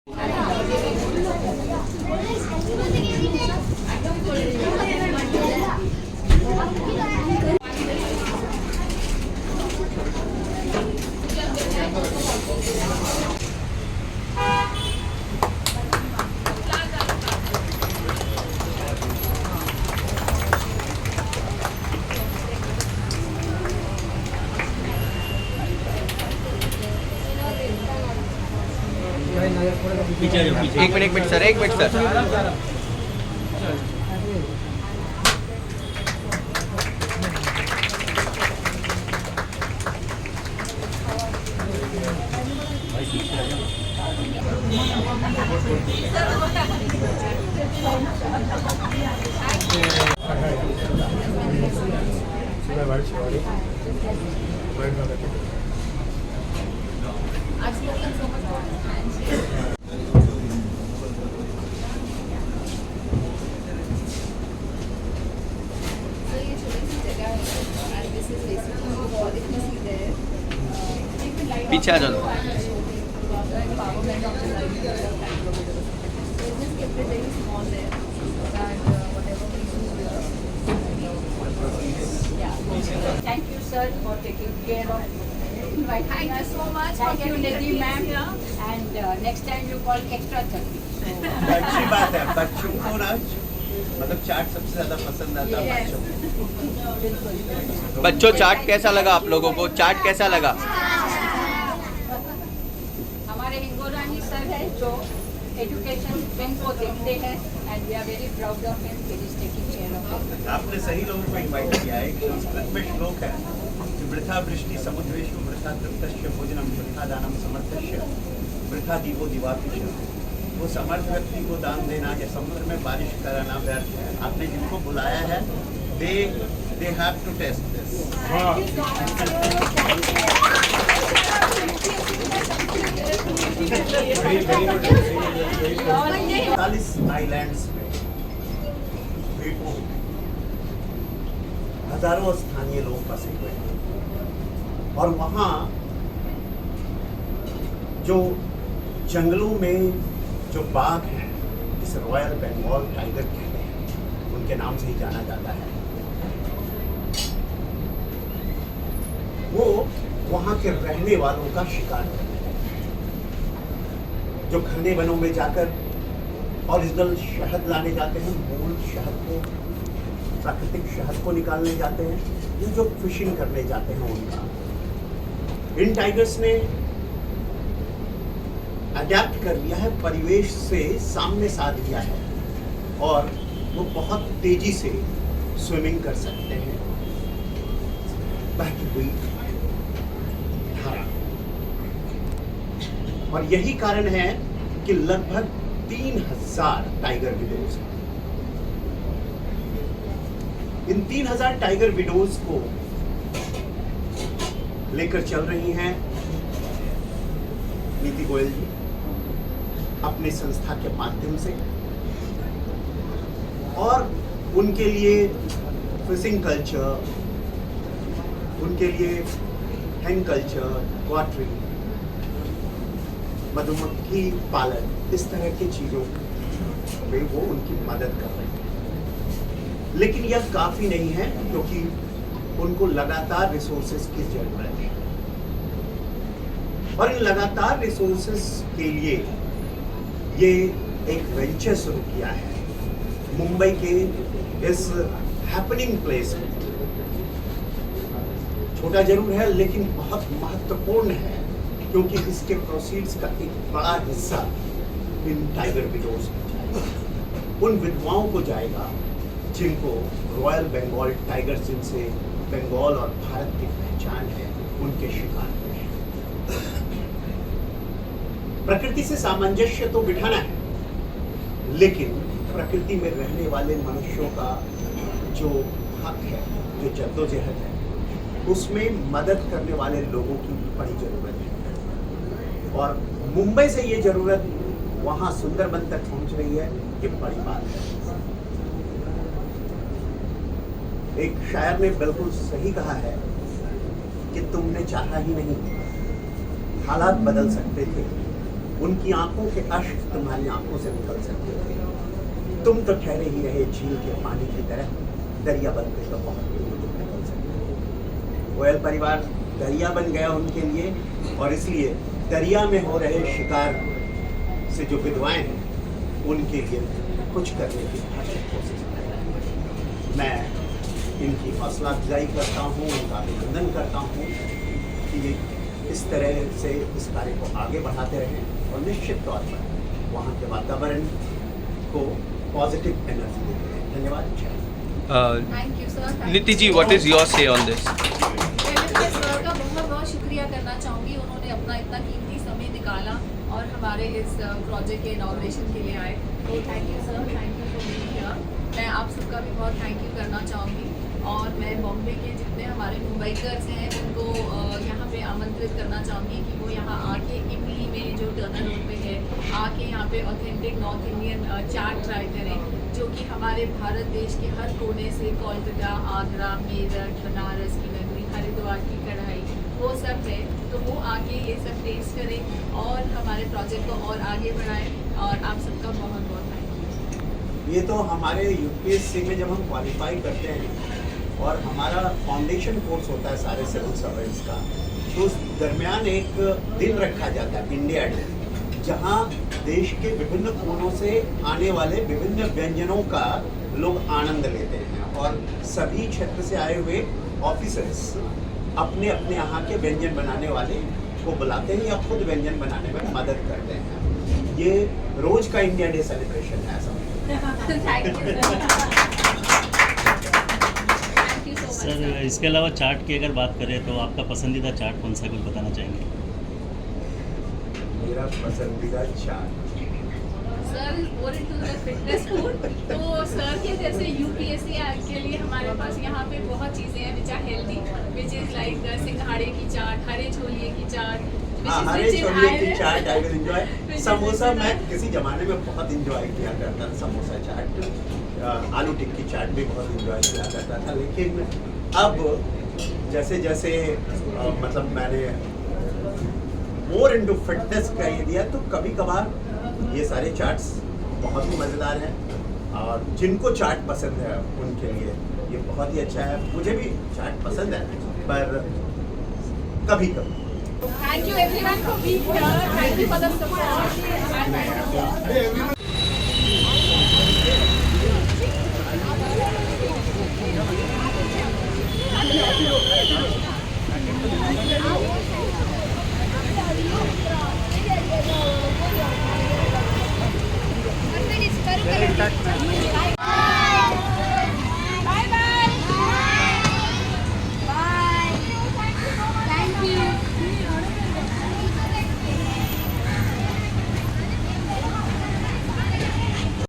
एक minute sir, एक minute sir. पीछे आ जाओ। Thank you, sir, for taking care of inviting Thank you us. so much Thank for you, getting Nidhi the ma'am. kids here. And next time you call extra 30. अच्छी बात है। बच्चों को ना मतलब चाट सबसे ज्यादा पसंद आता है Yes. बच्चों को। बच्चों, चाट कैसा लगा आप लोगों को? चाट कैसा लगा? हमारे हिंगोरानी सर है जो एजुकेशन बैंक को देखते हैं and we are very proud of him, he is taking care of it. आपने सही लोगों को इनवाइट किया है। संस्कृत में श्लोक है कि वृथा वृष्टि समुद्रेषु वृथा तृप्तस्य भोजनम वृथा दानम समर्थस्य वृथा दीपो दिवापिश। वो समर्थ व्यक्ति को दान देना या समुद्र में बारिश कराना व्यर्थ है। आपने जिनको बुलाया है they have to test this. 40 islands में द्वीपों हजारों स्थानीय लोग बसे हुए हैं और वहाँ जो जंगलों में जो बाघ हैं जिसे रॉयल बंगाल टाइगर कहते हैं, उनके नाम से ही जाना जाता है, वो वहाँ के रहने वालों का शिकार करते हैं। जो घने वनों में जाकर ओरिजिनल शहद लाने जाते हैं, मूल शहद को, प्राकृतिक शहद को निकालने जाते हैं, ये जो फिशिंग करने जाते हैं उनका। इन टाइगर्स ने अडेप्ट कर लिया है, परिवेश से सामने साध लिया है और वो बहुत तेजी से स्विमिंग कर सकते हैं बहती हुई धारा। और यही कारण है कि लगभग 3000 टाइगर विडोज हैं। इन 3000 टाइगर विडोज को लेकर चल रही हैं नीति गोयल जी अपनी संस्था के माध्यम से, और उनके लिए फिशिंग कल्चर, उनके लिए हैंग कल्चर, वॉटरिंग, मधुमक्खी पालन, इस तरह की चीजों में वो उनकी मदद कर रहे हैं। लेकिन यह काफी नहीं है क्योंकि उनको लगातार रिसोर्सेज की जरूरत है और इन लगातार रिसोर्सेज के लिए ये एक वेंचर शुरू किया है मुंबई के इस हैपनिंग प्लेस में। छोटा जरूर है लेकिन बहुत महत्वपूर्ण है क्योंकि इसके प्रोसीड्स का एक बड़ा हिस्सा इन टाइगर विडोज को जाएगा, उन विधवाओं को जाएगा जिनको रॉयल बंगाल टाइगर, जिनसे बंगाल और भारत की पहचान है, उनके शिकार हुए हैं। प्रकृति से सामंजस्य तो बिठाना है, लेकिन प्रकृति में रहने वाले मनुष्यों का जो हक है, जो जद्दोजहद है, उसमें मदद करने वाले लोगों की बड़ी जरूरत है। और मुंबई से ये जरूरत वहां सुंदरबन तक पहुंच रही है, ये बड़ी बात है। एक शायर ने बिल्कुल सही कहा है कि तुमने चाहा ही नहीं, हालात बदल सकते थे उनकी आंखों के अश्क तुम्हारी आंखों से निकल सकते थे। तुम तो ठहरे ही रहे झील के पानी की तरह, दरिया बन के तो बहुत दूर तुम निकल सकते। गोयल परिवार दरिया बन गया उनके लिए, और इसलिए दरिया में हो रहे शिकार से जो विधवाएं हैं उनके लिए कुछ करने की भरसक कोशिश कर रहे हैं। मैं इनकी हौसला अफजाई करता हूँ, उनका अभिनंदन करता हूँ कि ये इस तरह से इस कार्य को आगे बढ़ाते रहें और निश्चित तौर पर वहाँ के वातावरण को पॉजिटिव एनर्जी देते रहें। धन्यवाद। Thank you sir. नीति जी, what is your say on this? मैं सर का बहुत बहुत शुक्रिया करना चाहूँगी। उन्होंने अपना इतना कीमती समय निकाला और हमारे इस प्रोजेक्ट के इनॉग्रेशन के लिए आए, तो thank you sir, thank you for being here. मैं आप सबका भी बहुत थैंक यू करना चाहूँगी, और मैं बॉम्बे के जितने हमारे मुंबईकर्स हैं उनको यहाँ पे आमंत्रित करना चाहूँगी कि वो यहाँ आके इमली में जो टर्नर रोड पे है, आके यहाँ पे ऑथेंटिक नॉर्थ इंडियन चाट ट्राई करें, जो कि हमारे भारत देश के हर कोने से, कोलकाता, आगरा, मेरठ, बनारस की नगरी, हरिद्वार की कढ़ाई, वो सब है, तो वो आके ये सब टेस्ट करें और हमारे प्रोजेक्ट को और आगे बढ़ाएं। और आप सबका बहुत बहुत थैंक यू। ये तो हमारे यूपीएससी में जब हम क्वालिफाई करते हैं और हमारा फाउंडेशन कोर्स होता है सारे सिविल सर्वेंट्स का, तो उस दरमियान एक दिन रखा जाता है इंडिया डे, जहाँ देश के विभिन्न कोनों से आने वाले विभिन्न व्यंजनों का लोग आनंद लेते हैं, और सभी क्षेत्र से आए हुए ऑफिसर्स अपने अपने यहाँ के व्यंजन बनाने वाले को बुलाते हैं या खुद व्यंजन बनाने में मदद करते हैं। ये रोज का इंडिया डे सेलिब्रेशन है ऐसा। Thank you so much. Sir, इसके अलावा चाट की अगर बात करें तो आपका पसंदीदा चाट कौन सा, कुछ बताना चाहेंगे? मेरा पसंदीदा chaat sir is more into the fitness food, तो सर के जैसे यूपीएससी के लिए हमारे पास यहाँ पे बहुत चीज़ें हैं which are healthy, which is like सिंघाड़े की चाट, हरे छोले की चाट, हरे छोले की चाट आई विल एंजॉय। समोसा मैं किसी जमाने में बहुत एंजॉय किया करता था, समोसा चाट, आलू टिक्की चाट भी बहुत एंजॉय किया करता था, लेकिन अब जैसे जैसे मतलब मैंने मोर इनटू फिटनेस का ये दिया, तो कभी कभार ये सारे चाट्स बहुत ही मज़ेदार हैं, और जिनको चाट पसंद है उनके लिए ये बहुत ही अच्छा है। मुझे भी चाट पसंद है, पर कभी कभी। Thank you everyone for being here. Thank you for the support. करो